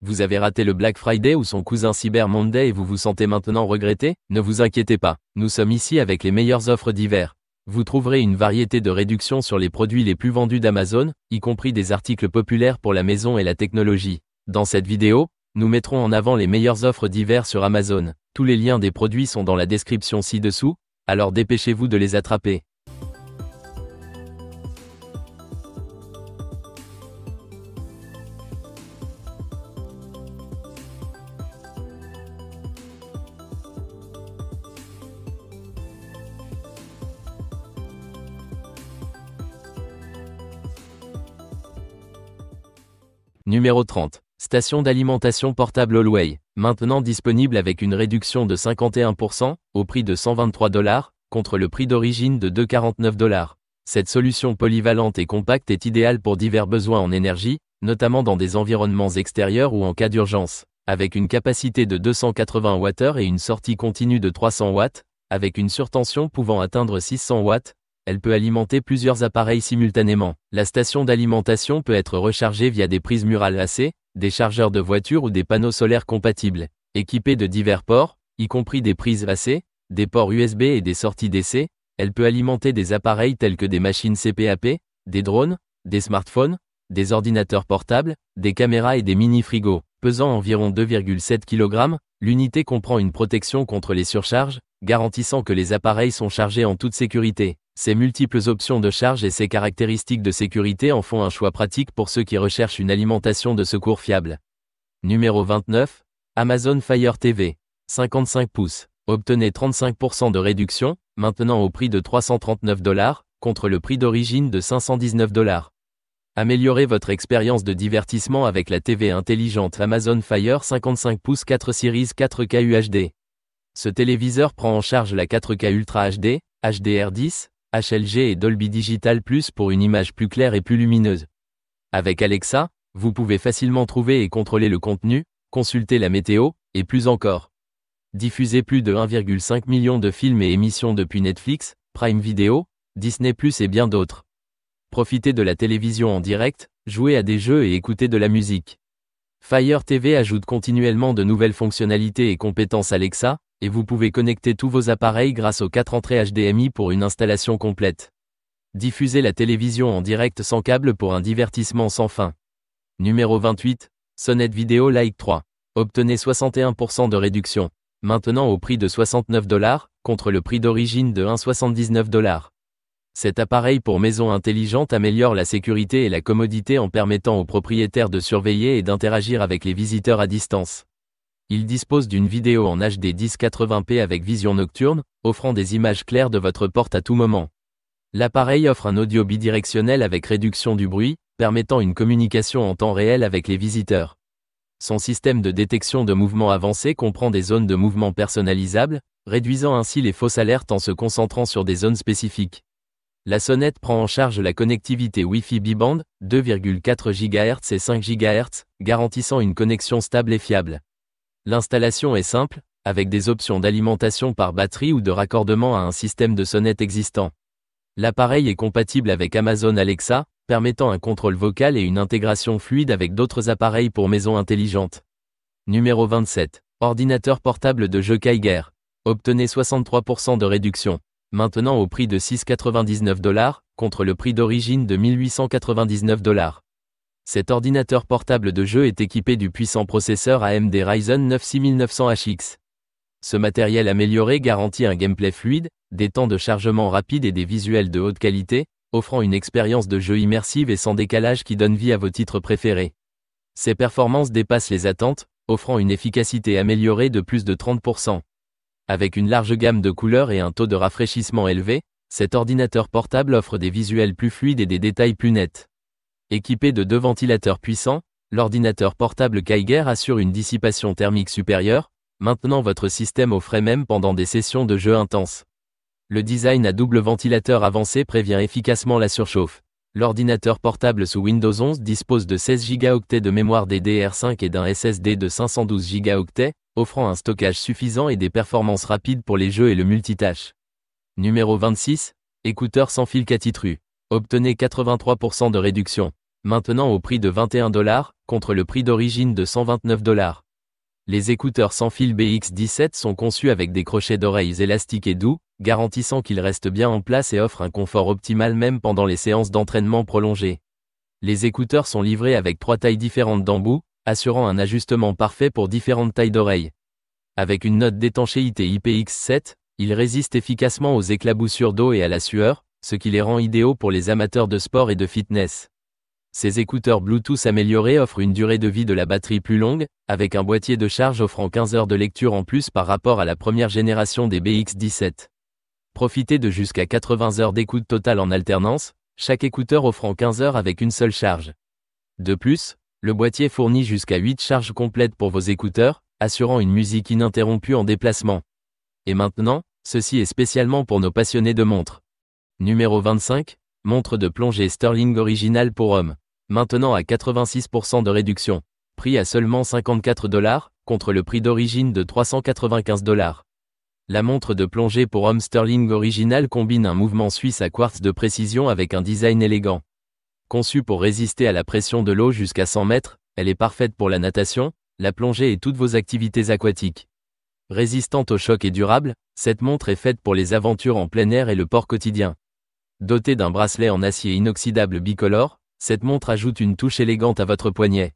Vous avez raté le Black Friday ou son cousin Cyber Monday et vous vous sentez maintenant regretté? Ne vous inquiétez pas, nous sommes ici avec les meilleures offres d'hiver. Vous trouverez une variété de réductions sur les produits les plus vendus d'Amazon, y compris des articles populaires pour la maison et la technologie. Dans cette vidéo, nous mettrons en avant les meilleures offres d'hiver sur Amazon. Tous les liens des produits sont dans la description ci-dessous, alors dépêchez-vous de les attraper. Numéro 30. Station d'alimentation portable Allway, maintenant disponible avec une réduction de 51%, au prix de $123, contre le prix d'origine de $249. Cette solution polyvalente et compacte est idéale pour divers besoins en énergie, notamment dans des environnements extérieurs ou en cas d'urgence. Avec une capacité de 280 Wh et une sortie continue de 300 Watts, avec une surtension pouvant atteindre 600 Watts, elle peut alimenter plusieurs appareils simultanément. La station d'alimentation peut être rechargée via des prises murales AC, des chargeurs de voiture ou des panneaux solaires compatibles. Équipée de divers ports, y compris des prises AC, des ports USB et des sorties DC, elle peut alimenter des appareils tels que des machines CPAP, des drones, des smartphones, des ordinateurs portables, des caméras et des mini-frigos. Pesant environ 2,7 kg, l'unité comprend une protection contre les surcharges, garantissant que les appareils sont chargés en toute sécurité. Ses multiples options de charge et ses caractéristiques de sécurité en font un choix pratique pour ceux qui recherchent une alimentation de secours fiable. Numéro 29. Amazon Fire TV. 55 pouces. Obtenez 35% de réduction, maintenant au prix de $339, contre le prix d'origine de $519. Améliorez votre expérience de divertissement avec la TV intelligente Amazon Fire 55 pouces 4 Series 4K UHD. Ce téléviseur prend en charge la 4K Ultra HD, HDR10, HLG et Dolby Digital Plus pour une image plus claire et plus lumineuse. Avec Alexa, vous pouvez facilement trouver et contrôler le contenu, consulter la météo, et plus encore. Diffusez plus de 1,5 million de films et émissions depuis Netflix, Prime Video, Disney+, et bien d'autres. Profitez de la télévision en direct, jouez à des jeux et écoutez de la musique. Fire TV ajoute continuellement de nouvelles fonctionnalités et compétences Alexa, et vous pouvez connecter tous vos appareils grâce aux 4 entrées HDMI pour une installation complète. Diffusez la télévision en direct sans câble pour un divertissement sans fin. Numéro 28. Sonnet Video Lite 3. Obtenez 61% de réduction, maintenant au prix de $69, contre le prix d'origine de $179. Cet appareil pour maison intelligente améliore la sécurité et la commodité en permettant aux propriétaires de surveiller et d'interagir avec les visiteurs à distance. Il dispose d'une vidéo en HD 1080p avec vision nocturne, offrant des images claires de votre porte à tout moment. L'appareil offre un audio bidirectionnel avec réduction du bruit, permettant une communication en temps réel avec les visiteurs. Son système de détection de mouvement avancé comprend des zones de mouvement personnalisables, réduisant ainsi les fausses alertes en se concentrant sur des zones spécifiques. La sonnette prend en charge la connectivité Wi-Fi bi-band, 2,4 GHz et 5 GHz, garantissant une connexion stable et fiable. L'installation est simple, avec des options d'alimentation par batterie ou de raccordement à un système de sonnette existant. L'appareil est compatible avec Amazon Alexa, permettant un contrôle vocal et une intégration fluide avec d'autres appareils pour maison intelligente. Numéro 27. Ordinateur portable de jeu Kyger. Obtenez 63% de réduction, maintenant au prix de $699, contre le prix d'origine de $1899. Cet ordinateur portable de jeu est équipé du puissant processeur AMD Ryzen 9 6900HX. Ce matériel amélioré garantit un gameplay fluide, des temps de chargement rapides et des visuels de haute qualité, offrant une expérience de jeu immersive et sans décalage qui donne vie à vos titres préférés. Ses performances dépassent les attentes, offrant une efficacité améliorée de plus de 30%. Avec une large gamme de couleurs et un taux de rafraîchissement élevé, cet ordinateur portable offre des visuels plus fluides et des détails plus nets. Équipé de 2 ventilateurs puissants, l'ordinateur portable Kyger assure une dissipation thermique supérieure, maintenant votre système au frais même pendant des sessions de jeu intenses. Le design à double ventilateur avancé prévient efficacement la surchauffe. L'ordinateur portable sous Windows 11 dispose de 16 Go de mémoire DDR5 et d'un SSD de 512 Go, offrant un stockage suffisant et des performances rapides pour les jeux et le multitâche. Numéro 26. Écouteurs sans fil Catitru. Obtenez 83% de réduction, maintenant au prix de 21 $, contre le prix d'origine de 129 $. Les écouteurs sans fil BX17 sont conçus avec des crochets d'oreilles élastiques et doux, garantissant qu'ils restent bien en place et offrent un confort optimal même pendant les séances d'entraînement prolongées. Les écouteurs sont livrés avec 3 tailles différentes d'embout, assurant un ajustement parfait pour différentes tailles d'oreilles. Avec une note d'étanchéité IPX7, ils résistent efficacement aux éclaboussures d'eau et à la sueur, ce qui les rend idéaux pour les amateurs de sport et de fitness. Ces écouteurs Bluetooth améliorés offrent une durée de vie de la batterie plus longue, avec un boîtier de charge offrant 15 heures de lecture en plus par rapport à la première génération des BX17. Profitez de jusqu'à 80 heures d'écoute totale en alternance, chaque écouteur offrant 15 heures avec une seule charge. De plus, le boîtier fournit jusqu'à 8 charges complètes pour vos écouteurs, assurant une musique ininterrompue en déplacement. Et maintenant, ceci est spécialement pour nos passionnés de montres. Numéro 25, montre de plongée Sterling originale pour hommes. Maintenant à 86% de réduction. Prix à seulement 54 $, contre le prix d'origine de 395 $. La montre de plongée pour homme Sterling original combine un mouvement suisse à quartz de précision avec un design élégant. Conçue pour résister à la pression de l'eau jusqu'à 100 mètres, elle est parfaite pour la natation, la plongée et toutes vos activités aquatiques. Résistante au choc et durable, cette montre est faite pour les aventures en plein air et le port quotidien. Dotée d'un bracelet en acier inoxydable bicolore, cette montre ajoute une touche élégante à votre poignet.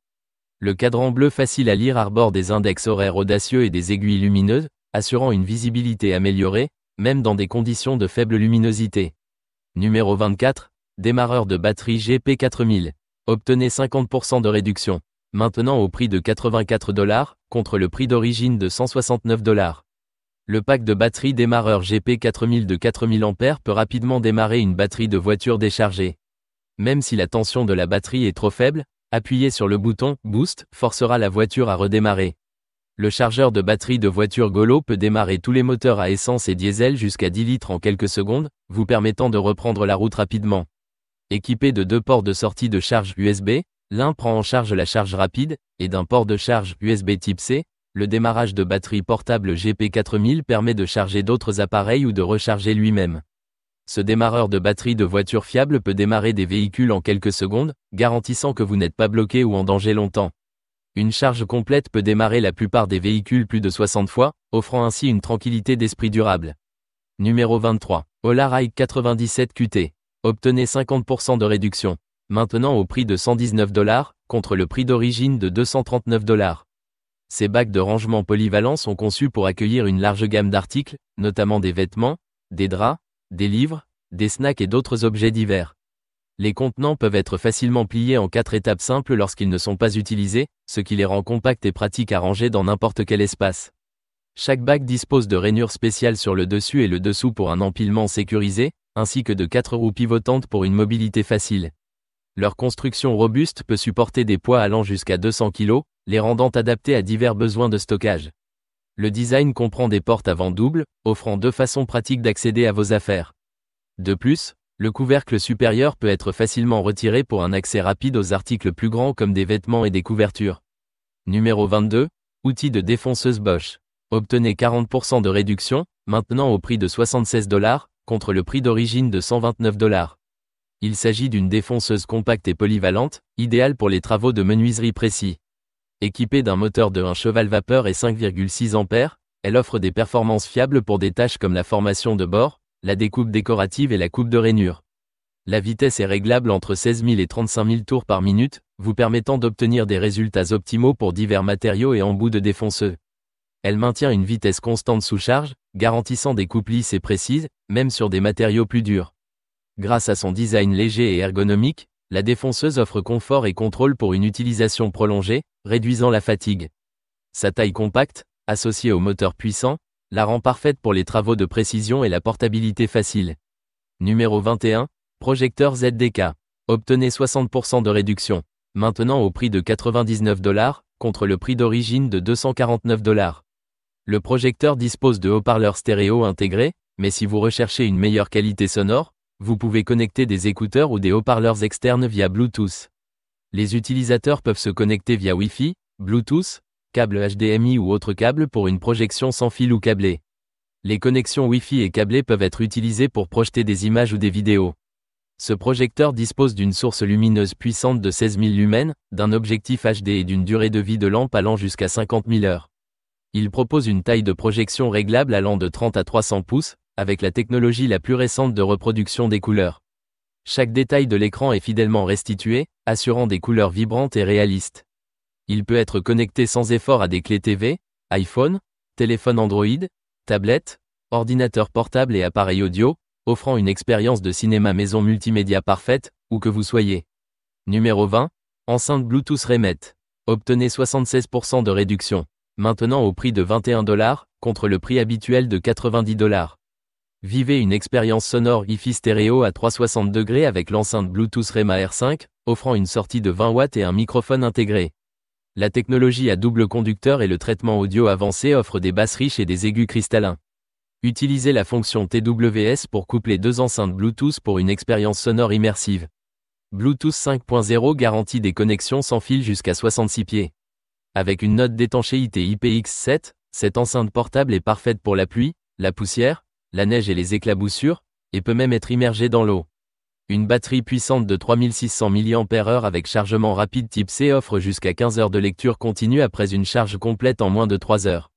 Le cadran bleu facile à lire arbore des index horaires audacieux et des aiguilles lumineuses, assurant une visibilité améliorée, même dans des conditions de faible luminosité. Numéro 24, démarreur de batterie GP4000. Obtenez 50% de réduction. Maintenant au prix de 84 $, contre le prix d'origine de 169 $. Le pack de batterie démarreur GP4000 de 4000 A peut rapidement démarrer une batterie de voiture déchargée. Même si la tension de la batterie est trop faible, appuyez sur le bouton « Boost » forcera la voiture à redémarrer. Le chargeur de batterie de voiture Golo peut démarrer tous les moteurs à essence et diesel jusqu'à 10 litres en quelques secondes, vous permettant de reprendre la route rapidement. Équipé de 2 ports de sortie de charge USB, l'un prend en charge la charge rapide, et d'un port de charge USB type C, le démarrage de batterie portable GP4000 permet de charger d'autres appareils ou de recharger lui-même. Ce démarreur de batterie de voiture fiable peut démarrer des véhicules en quelques secondes, garantissant que vous n'êtes pas bloqué ou en danger longtemps. Une charge complète peut démarrer la plupart des véhicules plus de 60 fois, offrant ainsi une tranquillité d'esprit durable. Numéro 23. Olaride 97 QT. Obtenez 50% de réduction. Maintenant au prix de 119 $, contre le prix d'origine de 239 $. Ces bacs de rangement polyvalents sont conçus pour accueillir une large gamme d'articles, notamment des vêtements, des draps, des livres, des snacks et d'autres objets divers. Les contenants peuvent être facilement pliés en 4 étapes simples lorsqu'ils ne sont pas utilisés, ce qui les rend compacts et pratiques à ranger dans n'importe quel espace. Chaque bac dispose de rainures spéciales sur le dessus et le dessous pour un empilement sécurisé, ainsi que de 4 roues pivotantes pour une mobilité facile. Leur construction robuste peut supporter des poids allant jusqu'à 200 kg, les rendant adaptés à divers besoins de stockage. Le design comprend des portes à vent double, offrant 2 façons pratiques d'accéder à vos affaires. De plus, le couvercle supérieur peut être facilement retiré pour un accès rapide aux articles plus grands comme des vêtements et des couvertures. Numéro 22, outil de défonceuse Bosch. Obtenez 40% de réduction, maintenant au prix de 76 $, contre le prix d'origine de 129 $. Il s'agit d'une défonceuse compacte et polyvalente, idéale pour les travaux de menuiserie précis. Équipée d'un moteur de 1 cheval vapeur et 5,6 A, elle offre des performances fiables pour des tâches comme la formation de bord, la découpe décorative et la coupe de rainures. La vitesse est réglable entre 16 000 et 35 000 tours par minute, vous permettant d'obtenir des résultats optimaux pour divers matériaux et embouts de défonceux. Elle maintient une vitesse constante sous charge, garantissant des coupes lisses et précises, même sur des matériaux plus durs. Grâce à son design léger et ergonomique, la défonceuse offre confort et contrôle pour une utilisation prolongée, réduisant la fatigue. Sa taille compacte, associée au moteur puissant, la rend parfaite pour les travaux de précision et la portabilité facile. Numéro 21, projecteur ZDK. Obtenez 60% de réduction. Maintenant au prix de 99 $, contre le prix d'origine de 249 $. Le projecteur dispose de haut-parleurs stéréo intégrés, mais si vous recherchez une meilleure qualité sonore, vous pouvez connecter des écouteurs ou des haut-parleurs externes via Bluetooth. Les utilisateurs peuvent se connecter via Wi-Fi, Bluetooth, câble HDMI ou autre câble pour une projection sans fil ou câblée. Les connexions Wi-Fi et câblées peuvent être utilisées pour projeter des images ou des vidéos. Ce projecteur dispose d'une source lumineuse puissante de 16 000 lumens, d'un objectif HD et d'une durée de vie de lampe allant jusqu'à 50 000 heures. Il propose une taille de projection réglable allant de 30 à 300 pouces, avec la technologie la plus récente de reproduction des couleurs. Chaque détail de l'écran est fidèlement restitué, assurant des couleurs vibrantes et réalistes. Il peut être connecté sans effort à des clés TV, iPhone, téléphone Android, tablette, ordinateur portable et appareil audio, offrant une expérience de cinéma maison multimédia parfaite, où que vous soyez. Numéro 20, enceinte Bluetooth Remet. Obtenez 76% de réduction. Maintenant au prix de 21 $, contre le prix habituel de 90 $. Vivez une expérience sonore hi-fi stéréo à 360 degrés avec l'enceinte Bluetooth Rema R5, offrant une sortie de 20 watts et un microphone intégré. La technologie à double conducteur et le traitement audio avancé offrent des basses riches et des aigus cristallins. Utilisez la fonction TWS pour coupler deux enceintes Bluetooth pour une expérience sonore immersive. Bluetooth 5.0 garantit des connexions sans fil jusqu'à 66 pieds. Avec une note d'étanchéité IPX7, cette enceinte portable est parfaite pour la pluie, la poussière, la neige et les éclaboussures, et peut même être immergée dans l'eau. Une batterie puissante de 3600 mAh avec chargement rapide type C offre jusqu'à 15 heures de lecture continue après une charge complète en moins de 3 heures.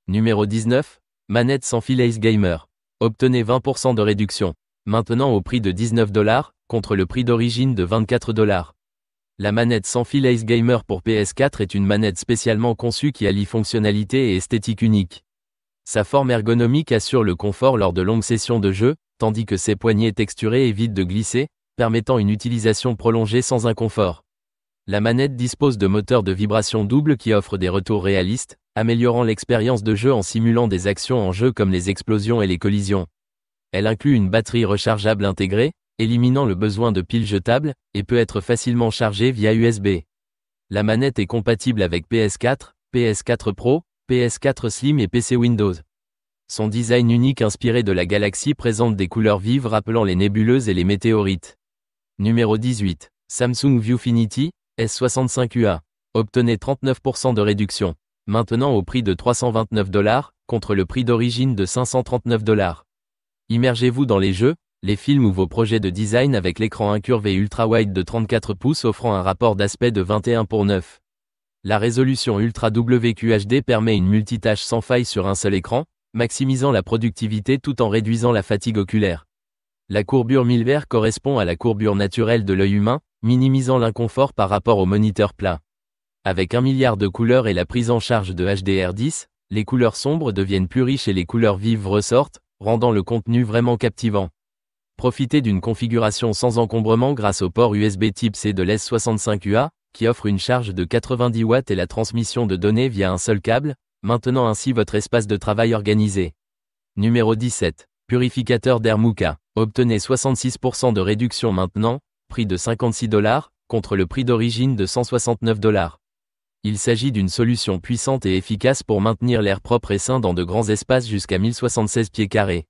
Numéro 19, manette sans fil Ace Gamer. Obtenez 20% de réduction. Maintenant au prix de 19 $, contre le prix d'origine de 24 $. La manette sans fil Ace Gamer pour PS4 est une manette spécialement conçue qui allie fonctionnalité et esthétique unique. Sa forme ergonomique assure le confort lors de longues sessions de jeu, tandis que ses poignées texturées évitent de glisser, permettant une utilisation prolongée sans inconfort. La manette dispose de moteurs de vibration double qui offrent des retours réalistes, améliorant l'expérience de jeu en simulant des actions en jeu comme les explosions et les collisions. Elle inclut une batterie rechargeable intégrée, éliminant le besoin de piles jetables, et peut être facilement chargée via USB. La manette est compatible avec PS4, PS4 Pro, PS4 Slim et PC Windows. Son design unique inspiré de la galaxie présente des couleurs vives rappelant les nébuleuses et les météorites. Numéro 18. Samsung Viewfinity S65UA. Obtenez 39% de réduction. Maintenant au prix de 329 $, contre le prix d'origine de 539 $. Immergez-vous dans les jeux, les films ou vos projets de design avec l'écran incurvé ultra-wide de 34 pouces offrant un rapport d'aspect de 21:9. La résolution Ultra WQHD permet une multitâche sans faille sur un seul écran, maximisant la productivité tout en réduisant la fatigue oculaire. La courbure milvaire correspond à la courbure naturelle de l'œil humain, minimisant l'inconfort par rapport au moniteur plat. Avec 1 milliard de couleurs et la prise en charge de HDR10, les couleurs sombres deviennent plus riches et les couleurs vives ressortent, rendant le contenu vraiment captivant. Profitez d'une configuration sans encombrement grâce au port USB Type C de l'S65UA, qui offre une charge de 90 watts et la transmission de données via un seul câble, maintenant ainsi votre espace de travail organisé. Numéro 17. Purificateur d'air Muka. Obtenez 66% de réduction maintenant, prix de 56 $, contre le prix d'origine de 169 $. Il s'agit d'une solution puissante et efficace pour maintenir l'air propre et sain dans de grands espaces jusqu'à 1076 pieds carrés.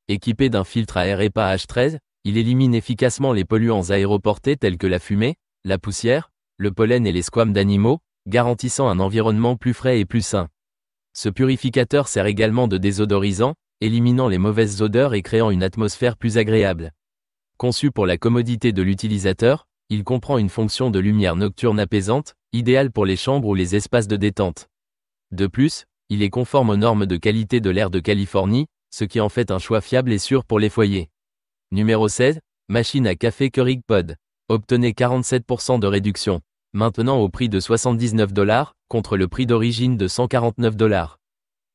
Équipé d'un filtre à air EPA H13, il élimine efficacement les polluants aéroportés tels que la fumée, la poussière, le pollen et les squames d'animaux, garantissant un environnement plus frais et plus sain. Ce purificateur sert également de désodorisant, éliminant les mauvaises odeurs et créant une atmosphère plus agréable. Conçu pour la commodité de l'utilisateur, il comprend une fonction de lumière nocturne apaisante, idéale pour les chambres ou les espaces de détente. De plus, il est conforme aux normes de qualité de l'air de Californie, ce qui en fait un choix fiable et sûr pour les foyers. Numéro 16, machine à café Keurig Pod. Obtenez 47% de réduction. Maintenant au prix de 79 $, contre le prix d'origine de 149 $.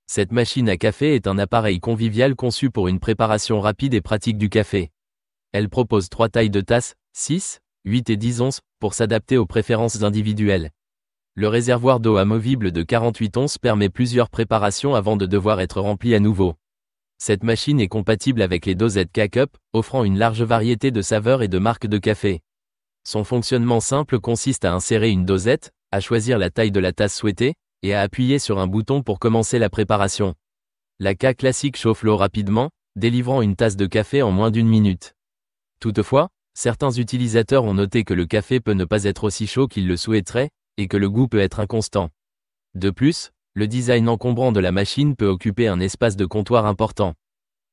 Cette machine à café est un appareil convivial conçu pour une préparation rapide et pratique du café. Elle propose 3 tailles de tasses, 6, 8 et 10 onces, pour s'adapter aux préférences individuelles. Le réservoir d'eau amovible de 48 onces permet plusieurs préparations avant de devoir être rempli à nouveau. Cette machine est compatible avec les dosettes K-Cup, offrant une large variété de saveurs et de marques de café. Son fonctionnement simple consiste à insérer une dosette, à choisir la taille de la tasse souhaitée, et à appuyer sur un bouton pour commencer la préparation. La K classique chauffe l'eau rapidement, délivrant une tasse de café en moins d'1 minute. Toutefois, certains utilisateurs ont noté que le café peut ne pas être aussi chaud qu'ils le souhaiteraient, et que le goût peut être inconstant. De plus, le design encombrant de la machine peut occuper un espace de comptoir important.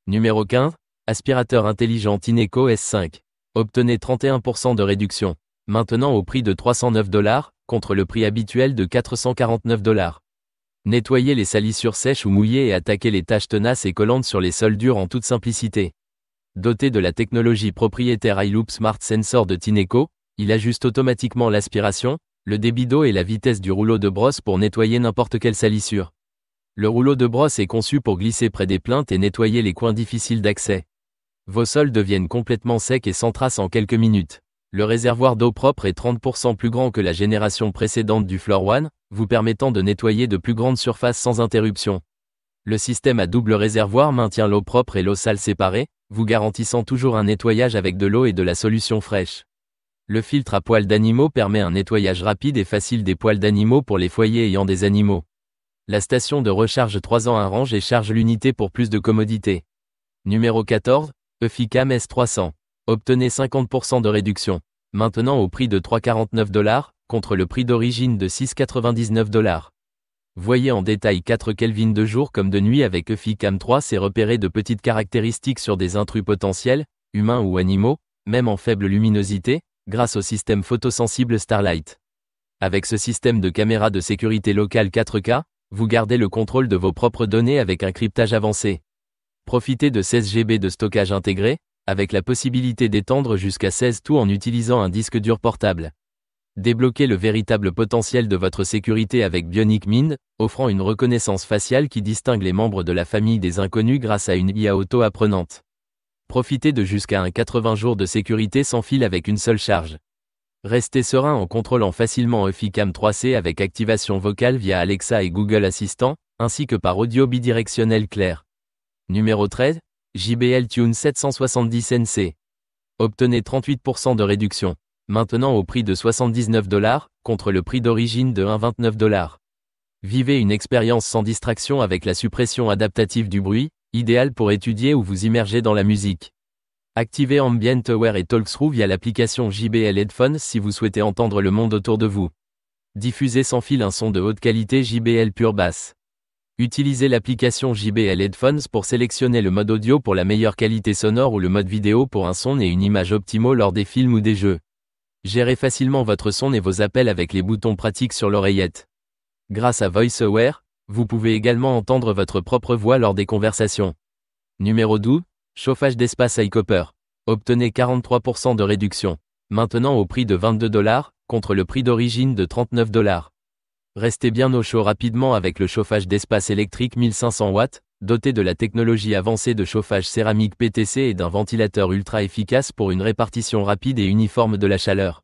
Numéro 15, aspirateur intelligent Tineco S5. Obtenez 31% de réduction. Maintenant au prix de $309, contre le prix habituel de $449. Nettoyez les salissures sèches ou mouillées et attaquez les taches tenaces et collantes sur les sols durs en toute simplicité. Doté de la technologie propriétaire iLoop Smart Sensor de Tineco, il ajuste automatiquement l'aspiration, le débit d'eau et la vitesse du rouleau de brosse pour nettoyer n'importe quelle salissure. Le rouleau de brosse est conçu pour glisser près des plinthes et nettoyer les coins difficiles d'accès. Vos sols deviennent complètement secs et sans trace en quelques minutes. Le réservoir d'eau propre est 30% plus grand que la génération précédente du Floor One, vous permettant de nettoyer de plus grandes surfaces sans interruption. Le système à double réservoir maintient l'eau propre et l'eau sale séparée, vous garantissant toujours un nettoyage avec de l'eau et de la solution fraîche. Le filtre à poils d'animaux permet un nettoyage rapide et facile des poils d'animaux pour les foyers ayant des animaux. La station de recharge 3 ans range et charge l'unité pour plus de commodité. Numéro 14, Eficam S300. Obtenez 50% de réduction. Maintenant au prix de $349, contre le prix d'origine de $699. Voyez en détail 4 Kelvin de jour comme de nuit avec Eficam 3, c'est repérer de petites caractéristiques sur des intrus potentiels, humains ou animaux, même en faible luminosité, grâce au système photosensible Starlight. Avec ce système de caméra de sécurité locale 4K, vous gardez le contrôle de vos propres données avec un cryptage avancé. Profitez de 16 GB de stockage intégré, avec la possibilité d'étendre jusqu'à 16 tout en utilisant un disque dur portable. Débloquez le véritable potentiel de votre sécurité avec Bionic Mind, offrant une reconnaissance faciale qui distingue les membres de la famille des inconnus grâce à une IA auto-apprenante. Profitez de jusqu'à un 80 jours de sécurité sans fil avec une seule charge. Restez serein en contrôlant facilement Eficam 3C avec activation vocale via Alexa et Google Assistant, ainsi que par audio bidirectionnel clair. Numéro 13, JBL Tune 770NC. Obtenez 38% de réduction. Maintenant au prix de $79, contre le prix d'origine de $1,29. Vivez une expérience sans distraction avec la suppression adaptative du bruit, idéale pour étudier ou vous immerger dans la musique. Activez Ambient Aware et Talk-Through via l'application JBL Headphones si vous souhaitez entendre le monde autour de vous. Diffusez sans fil un son de haute qualité JBL Pure Bass. Utilisez l'application JBL Headphones pour sélectionner le mode audio pour la meilleure qualité sonore ou le mode vidéo pour un son et une image optimaux lors des films ou des jeux. Gérez facilement votre son et vos appels avec les boutons pratiques sur l'oreillette. Grâce à VoiceAware, vous pouvez également entendre votre propre voix lors des conversations. Numéro 12, chauffage d'espace iCopper. Obtenez 43% de réduction. Maintenant au prix de $22, contre le prix d'origine de $39. Restez bien au chaud rapidement avec le chauffage d'espace électrique 1500 watts, doté de la technologie avancée de chauffage céramique PTC et d'un ventilateur ultra efficace pour une répartition rapide et uniforme de la chaleur.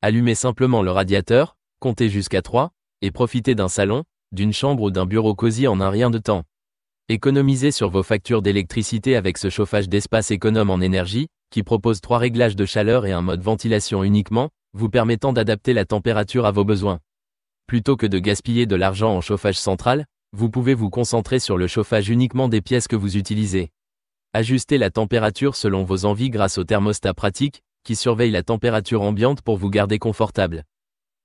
Allumez simplement le radiateur, comptez jusqu'à 3, et profitez d'un salon, d'une chambre ou d'un bureau cosy en un rien de temps. Économisez sur vos factures d'électricité avec ce chauffage d'espace économe en énergie, qui propose 3 réglages de chaleur et un mode ventilation uniquement, vous permettant d'adapter la température à vos besoins. Plutôt que de gaspiller de l'argent en chauffage central, vous pouvez vous concentrer sur le chauffage uniquement des pièces que vous utilisez. Ajustez la température selon vos envies grâce au thermostat pratique, qui surveille la température ambiante pour vous garder confortable.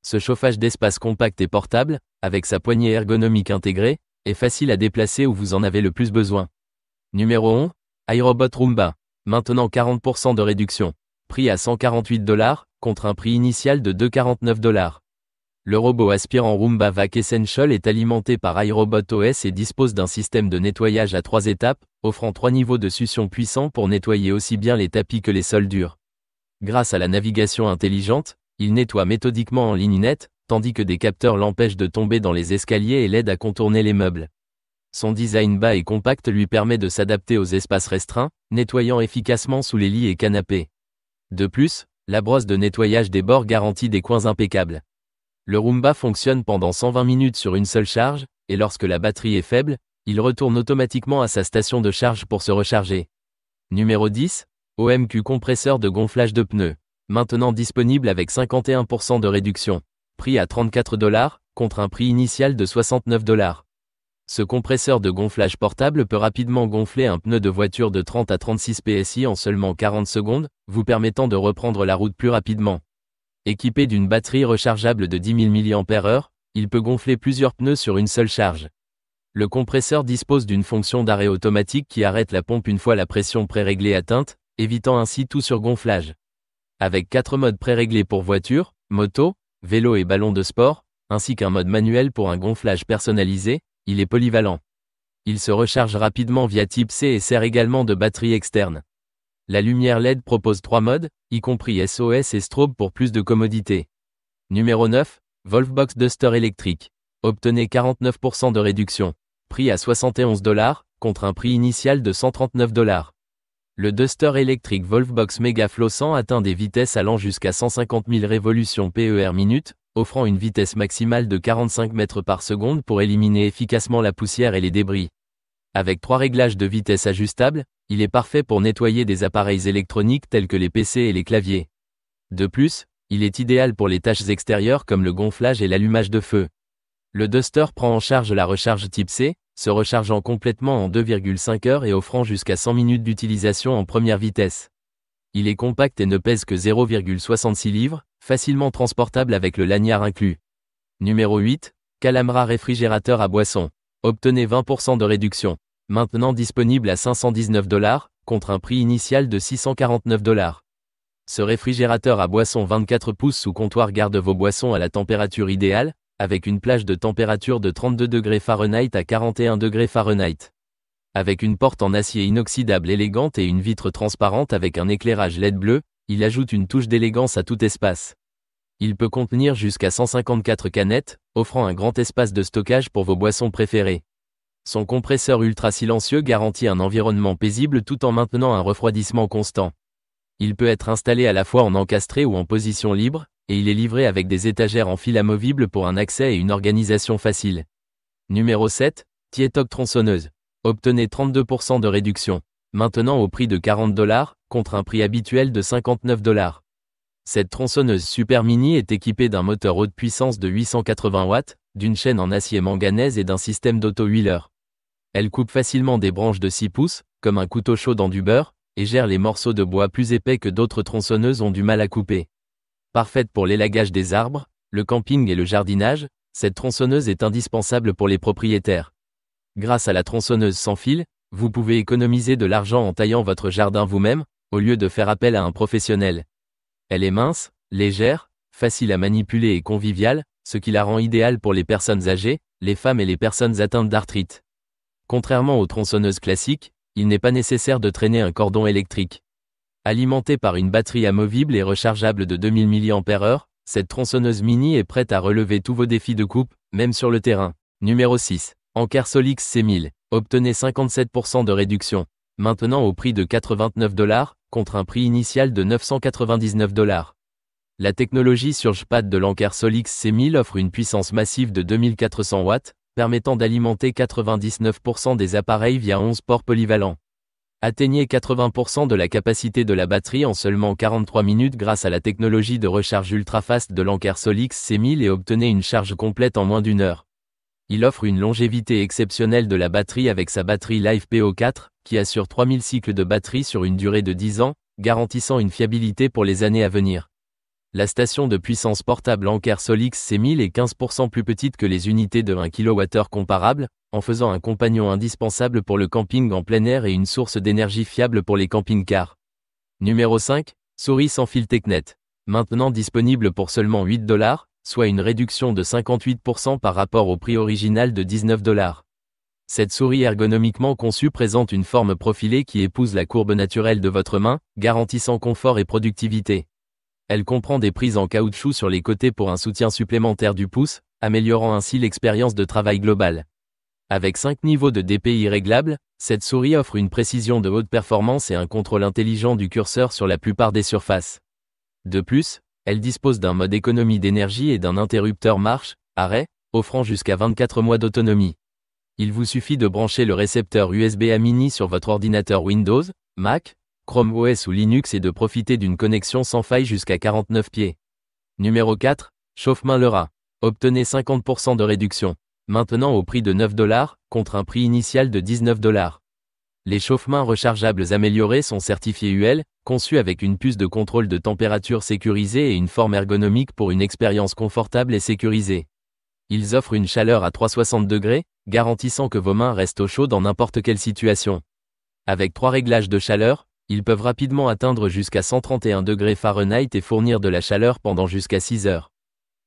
Ce chauffage d'espace compact et portable, avec sa poignée ergonomique intégrée, est facile à déplacer où vous en avez le plus besoin. Numéro 11, iRobot Roomba. Maintenant 40% de réduction. Prix à $148, contre un prix initial de $249. Le robot aspirant Roomba Vac Essential est alimenté par iRobot OS et dispose d'un système de nettoyage à 3 étapes, offrant 3 niveaux de succion puissants pour nettoyer aussi bien les tapis que les sols durs. Grâce à la navigation intelligente, il nettoie méthodiquement en ligne nette, tandis que des capteurs l'empêchent de tomber dans les escaliers et l'aident à contourner les meubles. Son design bas et compact lui permet de s'adapter aux espaces restreints, nettoyant efficacement sous les lits et canapés. De plus, la brosse de nettoyage des bords garantit des coins impeccables. Le Roomba fonctionne pendant 120 minutes sur une seule charge, et lorsque la batterie est faible, il retourne automatiquement à sa station de charge pour se recharger. Numéro 10, OMQ compresseur de gonflage de pneus. Maintenant disponible avec 51% de réduction. Prix à $34, contre un prix initial de $69. Ce compresseur de gonflage portable peut rapidement gonfler un pneu de voiture de 30 à 36 PSI en seulement 40 secondes, vous permettant de reprendre la route plus rapidement. Équipé d'une batterie rechargeable de 10 000 mAh, il peut gonfler plusieurs pneus sur une seule charge. Le compresseur dispose d'une fonction d'arrêt automatique qui arrête la pompe une fois la pression préréglée atteinte, évitant ainsi tout surgonflage. Avec 4 modes préréglés pour voiture, moto, vélo et ballon de sport, ainsi qu'un mode manuel pour un gonflage personnalisé, il est polyvalent. Il se recharge rapidement via Type C et sert également de batterie externe. La lumière LED propose 3 modes, y compris SOS et strobe pour plus de commodité. Numéro 9, Wolfbox Duster électrique. Obtenez 49% de réduction. Prix à 71 $, contre un prix initial de 139 $. Le Duster électrique Wolfbox Megaflow 100 atteint des vitesses allant jusqu'à 150 000 révolutions PER minute, offrant une vitesse maximale de 45 mètres par seconde pour éliminer efficacement la poussière et les débris. Avec 3 réglages de vitesse ajustables, il est parfait pour nettoyer des appareils électroniques tels que les PC et les claviers. De plus, il est idéal pour les tâches extérieures comme le gonflage et l'allumage de feu. Le Duster prend en charge la recharge Type C, se rechargeant complètement en 2,5 heures et offrant jusqu'à 100 minutes d'utilisation en première vitesse. Il est compact et ne pèse que 0,66 livres, facilement transportable avec le lanyard inclus. Numéro 8, Calamra réfrigérateur à boisson. Obtenez 20% de réduction. Maintenant disponible à 519 $, contre un prix initial de 649 $. Ce réfrigérateur à boisson 24 pouces sous comptoir garde vos boissons à la température idéale, avec une plage de température de 32 degrés Fahrenheit à 41 degrés Fahrenheit. Avec une porte en acier inoxydable élégante et une vitre transparente avec un éclairage LED bleu, il ajoute une touche d'élégance à tout espace. Il peut contenir jusqu'à 154 canettes, offrant un grand espace de stockage pour vos boissons préférées. Son compresseur ultra silencieux garantit un environnement paisible tout en maintenant un refroidissement constant. Il peut être installé à la fois en encastré ou en position libre, et il est livré avec des étagères en fil amovible pour un accès et une organisation facile. Numéro 7, Tietog tronçonneuse. Obtenez 32% de réduction. Maintenant au prix de 40 $, contre un prix habituel de 59 $. Cette tronçonneuse super mini est équipée d'un moteur haute puissance de 880 watts, d'une chaîne en acier manganèse et d'un système d'auto-huileur. Elle coupe facilement des branches de 6 pouces, comme un couteau chaud dans du beurre, et gère les morceaux de bois plus épais que d'autres tronçonneuses ont du mal à couper. Parfaite pour l'élagage des arbres, le camping et le jardinage, cette tronçonneuse est indispensable pour les propriétaires. Grâce à la tronçonneuse sans fil, vous pouvez économiser de l'argent en taillant votre jardin vous-même, au lieu de faire appel à un professionnel. Elle est mince, légère, facile à manipuler et conviviale, ce qui la rend idéale pour les personnes âgées, les femmes et les personnes atteintes d'arthrite. Contrairement aux tronçonneuses classiques, il n'est pas nécessaire de traîner un cordon électrique. Alimentée par une batterie amovible et rechargeable de 2000 mAh, cette tronçonneuse mini est prête à relever tous vos défis de coupe, même sur le terrain. Numéro 6. Anker Solix C1000. Obtenez 57% de réduction. Maintenant au prix de 89 $, contre un prix initial de 999 $. La technologie Surgepad de l'Anker Solix C1000 offre une puissance massive de 2400 watts, permettant d'alimenter 99% des appareils via 11 ports polyvalents. Atteignez 80% de la capacité de la batterie en seulement 43 minutes grâce à la technologie de recharge ultra-fast de l'Anker Solix C1000 et obtenez une charge complète en moins d'une heure. Il offre une longévité exceptionnelle de la batterie avec sa batterie LiFePO4, qui assure 3000 cycles de batterie sur une durée de 10 ans, garantissant une fiabilité pour les années à venir. La station de puissance portable Anker Solix C1000 est 15% plus petite que les unités de 1 kWh comparables, en faisant un compagnon indispensable pour le camping en plein air et une source d'énergie fiable pour les camping-cars. Numéro 5, souris sans fil Tecnet. Maintenant disponible pour seulement 8 $, soit une réduction de 58% par rapport au prix original de 19 $. Cette souris ergonomiquement conçue présente une forme profilée qui épouse la courbe naturelle de votre main, garantissant confort et productivité. Elle comprend des prises en caoutchouc sur les côtés pour un soutien supplémentaire du pouce, améliorant ainsi l'expérience de travail globale. Avec 5 niveaux de DPI réglables, cette souris offre une précision de haute performance et un contrôle intelligent du curseur sur la plupart des surfaces. De plus, elle dispose d'un mode économie d'énergie et d'un interrupteur marche-arrêt, offrant jusqu'à 24 mois d'autonomie. Il vous suffit de brancher le récepteur USB-A mini sur votre ordinateur Windows, Mac, Chrome OS ou Linux et de profiter d'une connexion sans faille jusqu'à 49 pieds. Numéro 4, chauffe-main Leura. Obtenez 50% de réduction. Maintenant au prix de 9 $, contre un prix initial de 19 $. Les chauffe-mains rechargeables améliorés sont certifiés UL, conçus avec une puce de contrôle de température sécurisée et une forme ergonomique pour une expérience confortable et sécurisée. Ils offrent une chaleur à 360 degrés, garantissant que vos mains restent au chaud dans n'importe quelle situation. Avec 3 réglages de chaleur, Ils peuvent rapidement atteindre jusqu'à 131 degrés Fahrenheit et fournir de la chaleur pendant jusqu'à 6 heures.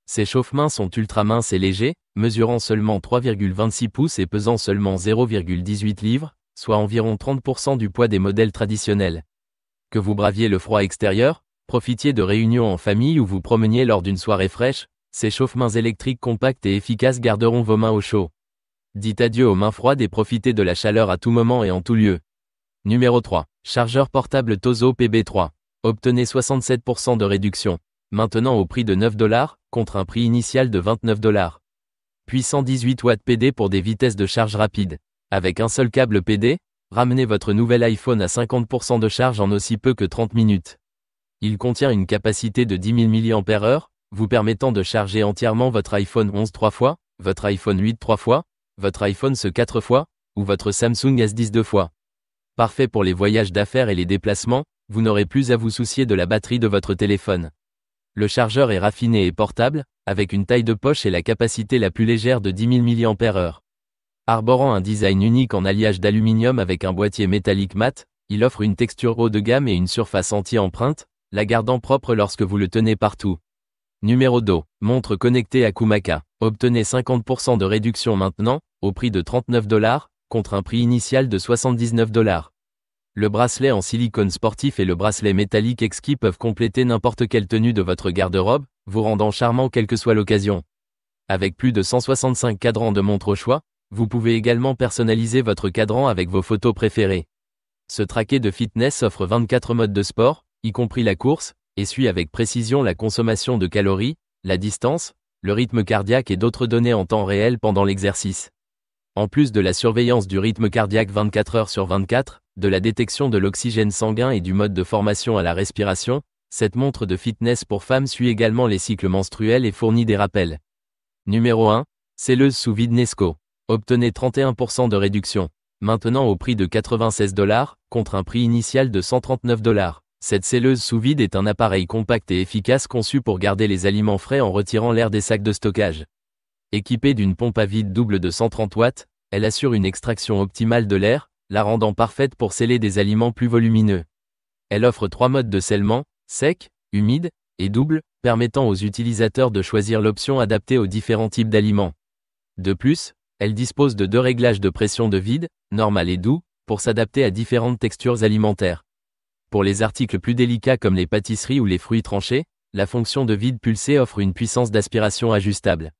Ces chauffe-mains sont ultra minces et légers, mesurant seulement 3,26 pouces et pesant seulement 0,18 livres, soit environ 30% du poids des modèles traditionnels. Que vous braviez le froid extérieur, profitiez de réunions en famille ou vous promeniez lors d'une soirée fraîche, ces chauffe-mains électriques compacts et efficaces garderont vos mains au chaud. Dites adieu aux mains froides et profitez de la chaleur à tout moment et en tout lieu. Numéro 3. Chargeur portable Tozo PB3. Obtenez 67% de réduction. Maintenant au prix de 9 $, contre un prix initial de 29 $. Puissant 18 watts PD pour des vitesses de charge rapide. Avec un seul câble PD, ramenez votre nouvel iPhone à 50% de charge en aussi peu que 30 minutes. Il contient une capacité de 10 000 mAh, vous permettant de charger entièrement votre iPhone 11 3 fois, votre iPhone 8 3 fois, votre iPhone SE 4 fois, ou votre Samsung S10 2 fois. Parfait pour les voyages d'affaires et les déplacements, vous n'aurez plus à vous soucier de la batterie de votre téléphone. Le chargeur est raffiné et portable, avec une taille de poche et la capacité la plus légère de 10 000 mAh. Arborant un design unique en alliage d'aluminium avec un boîtier métallique mat, il offre une texture haut de gamme et une surface anti-empreinte, la gardant propre lorsque vous le tenez partout. Numéro 2. Montre connectée Akumaka. Obtenez 50% de réduction maintenant, au prix de 39 $, contre un prix initial de 79 $. Le bracelet en silicone sportif et le bracelet métallique exquis peuvent compléter n'importe quelle tenue de votre garde-robe, vous rendant charmant quelle que soit l'occasion. Avec plus de 165 cadrans de montre au choix, vous pouvez également personnaliser votre cadran avec vos photos préférées. Ce traquet de fitness offre 24 modes de sport, y compris la course, et suit avec précision la consommation de calories, la distance, le rythme cardiaque et d'autres données en temps réel pendant l'exercice. En plus de la surveillance du rythme cardiaque 24 heures sur 24, de la détection de l'oxygène sanguin et du mode de formation à la respiration, cette montre de fitness pour femmes suit également les cycles menstruels et fournit des rappels. Numéro 1. Selleuse sous vide Nesco. Obtenez 31% de réduction. Maintenant au prix de 96 $, contre un prix initial de 139 $. Cette selleuse sous vide est un appareil compact et efficace conçu pour garder les aliments frais en retirant l'air des sacs de stockage. Équipée d'une pompe à vide double de 130 watts, elle assure une extraction optimale de l'air, la rendant parfaite pour sceller des aliments plus volumineux. Elle offre 3 modes de scellement, sec, humide, et double, permettant aux utilisateurs de choisir l'option adaptée aux différents types d'aliments. De plus, elle dispose de 2 réglages de pression de vide, normal et doux, pour s'adapter à différentes textures alimentaires. Pour les articles plus délicats comme les pâtisseries ou les fruits tranchés, la fonction de vide pulsé offre une puissance d'aspiration ajustable.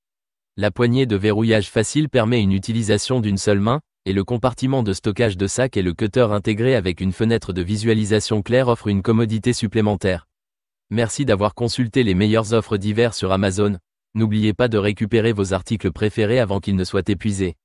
La poignée de verrouillage facile permet une utilisation d'une seule main, et le compartiment de stockage de sac et le cutter intégré avec une fenêtre de visualisation claire offrent une commodité supplémentaire. Merci d'avoir consulté les meilleures offres d'hiver sur Amazon. N'oubliez pas de récupérer vos articles préférés avant qu'ils ne soient épuisés.